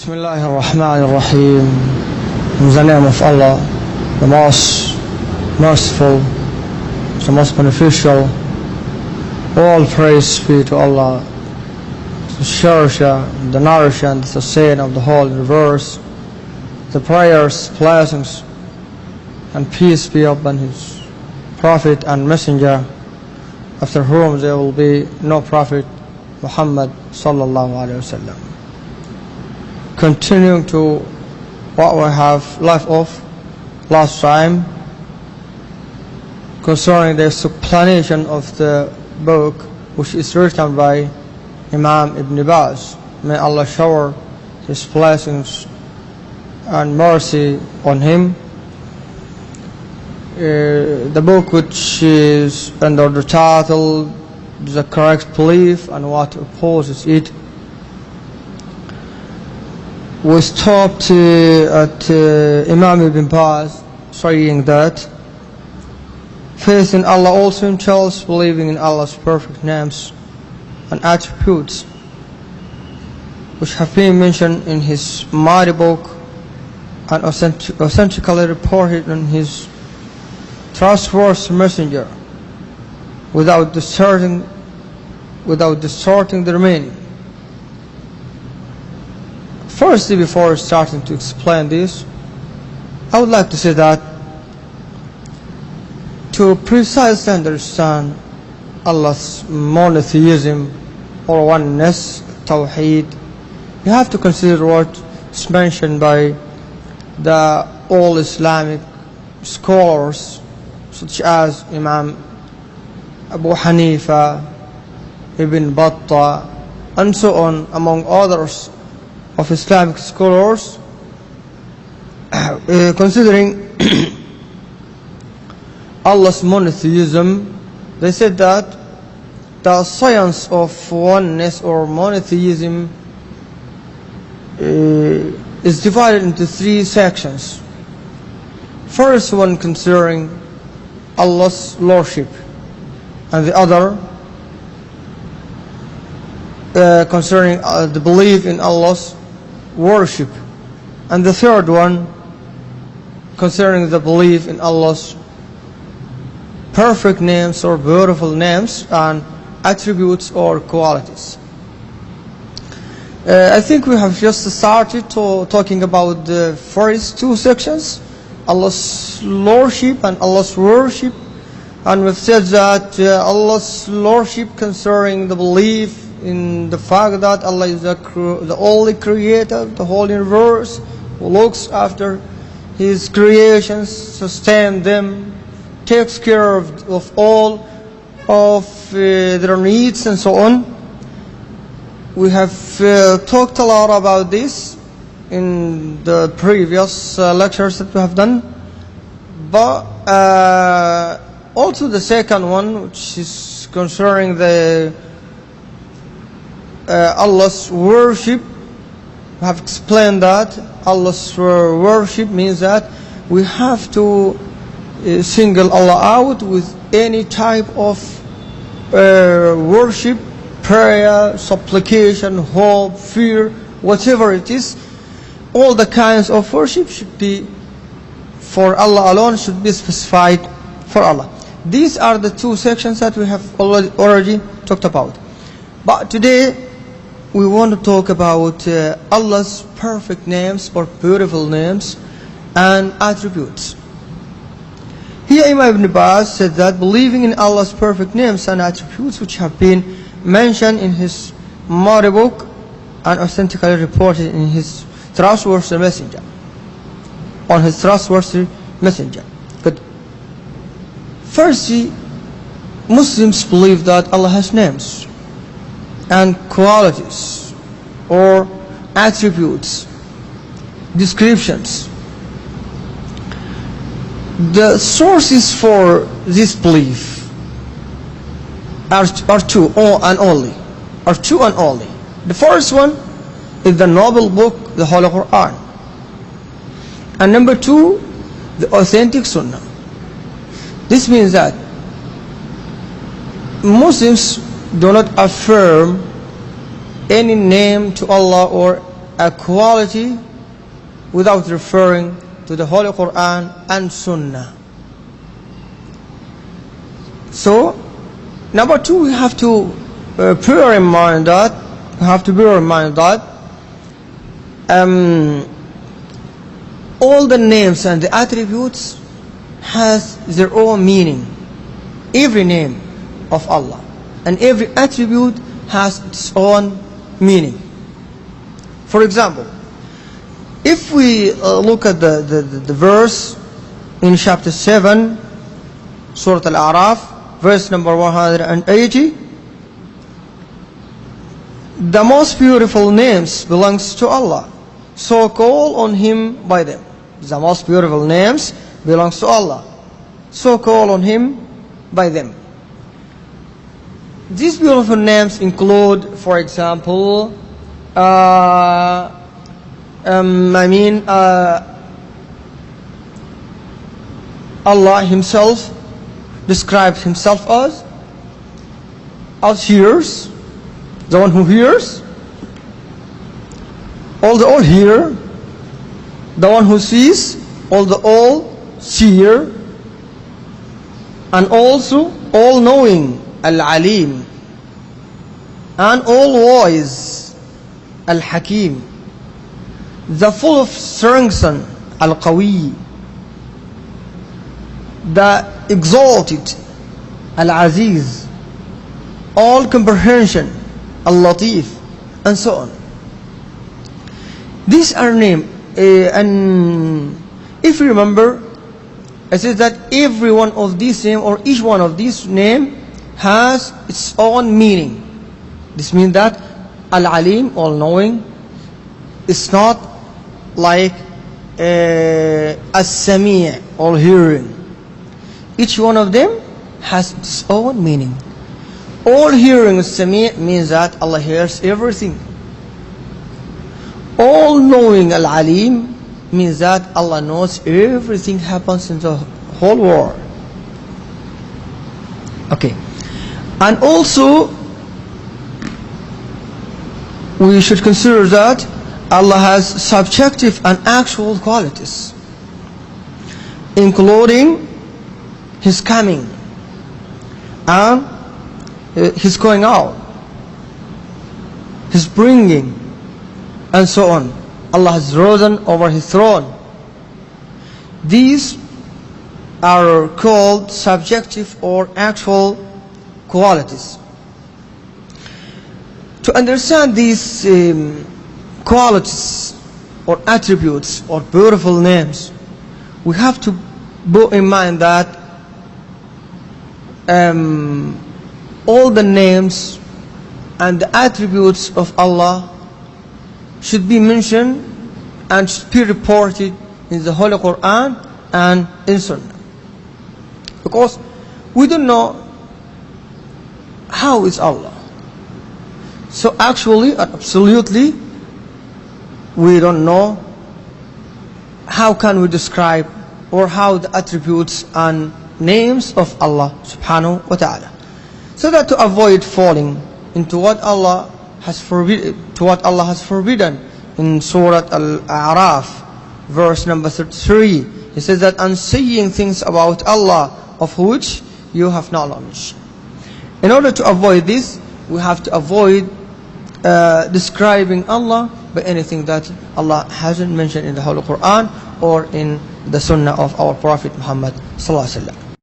Bismillah ar-Rahman ar-Rahim. In the name of Allah, the most merciful, the most beneficial. All praise be to Allah, the cherisher, the nourisher, and the sustainer of the whole universe. The prayers, blessings, and peace be upon His Prophet and Messenger, after whom there will be no Prophet, Muhammad sallallahu alaihi wasallam. Continuing to what we have left off last time concerning the explanation of the book which is written by Imam Ibn Baz. May Allah shower His blessings and mercy on him. The book which is under the title The Correct Belief and What Opposes It. We stopped at Imam Ibn Baz saying that faith in Allah also entails believing in Allah's perfect names and attributes, which have been mentioned in his mighty book and authentically reported in his trustworthy messenger, without distorting the remaining. Firstly, before starting to explain this, I would like to say that to precisely understand Allah's monotheism or oneness, Tawheed, you have to consider what is mentioned by the all Islamic scholars such as Imam Abu Hanifa, Ibn Battah, and so on, among others of Islamic scholars, considering Allah's monotheism. They said that the science of oneness or monotheism is divided into three sections. First one concerning Allah's lordship, and the other concerning the belief in Allah's worship, and the third one concerning the belief in Allah's perfect names or beautiful names and attributes or qualities. I think we have just started talking about the first two sections, Allah's lordship and Allah's worship, and we've said that Allah's lordship concerning the belief in the fact that Allah is the only creator of the whole universe, who looks after His creations, sustains them, takes care of all of their needs and so on. We have talked a lot about this in the previous lectures that we have done, but also the second one, which is concerning the Allah's worship. We have explained that Allah's worship means that we have to single Allah out with any type of worship, prayer, supplication, hope, fear, whatever it is. All the kinds of worship should be for Allah alone, should be specified for Allah. These are the two sections that we have already talked about. But today we want to talk about Allah's perfect names or beautiful names and attributes. Here Imam Ibn Baz said that believing in Allah's perfect names and attributes, which have been mentioned in his mighty book and authentically reported in his trustworthy messenger, on his trustworthy messenger. Good. Firstly, Muslims believe that Allah has names and qualities or attributes, descriptions. The sources for this belief are two and only. The first one is the noble book, the Holy Quran, and number two, the authentic Sunnah. This means that Muslims do not affirm any name to Allah or a quality without referring to the Holy Quran and Sunnah. So, number two, we have to bear in mind that all the names and the attributes has their own meaning. Every name of Allah and every attribute has its own meaning. For example, if we look at the verse in chapter 7, Surah Al-A'raf, verse number 180, the most beautiful names belongs to Allah, so call on Him by them. The most beautiful names belongs to Allah, so call on Him by them. These beautiful names include, for example, Allah Himself describes Himself as hears, the one who hears, all hear, the one who sees, all seer, and also all knowing, Al-Alim, and all wise, Al-Hakim, the full of strength, Al-Qawi, the exalted, Al-Aziz, all comprehension, Al-Latif, and so on. These are names, and if you remember, it says that every one of these names, or each one of these names, has its own meaning. This means that Al-Alim, all-knowing, is not like As-Sami', all-hearing. Each one of them has its own meaning. All-hearing As-Sami' means that Allah hears everything. All-knowing Al-Alim means that Allah knows everything happens in the whole world. Okay. And also, we should consider that Allah has subjective and actual qualities, including His coming and His going out, His bringing, and so on. Allah has risen over His throne. These are called subjective or actual qualities. To understand these qualities or attributes or beautiful names, we have to bear in mind that all the names and the attributes of Allah should be mentioned and should be reported in the Holy Quran and in Sunnah. Because we don't know how is Allah. So actually, absolutely, we don't know how can we describe or how the attributes and names of Allah subhanahu wa ta'ala. So that to avoid falling into what Allah has forbidden in Surah Al-A'raf, verse number 33, He says that, and saying things about Allah of which you have knowledge. In order to avoid this, we have to avoid describing Allah by anything that Allah hasn't mentioned in the Holy Quran or in the Sunnah of our Prophet Muhammad sallallahu alaihi wasallam.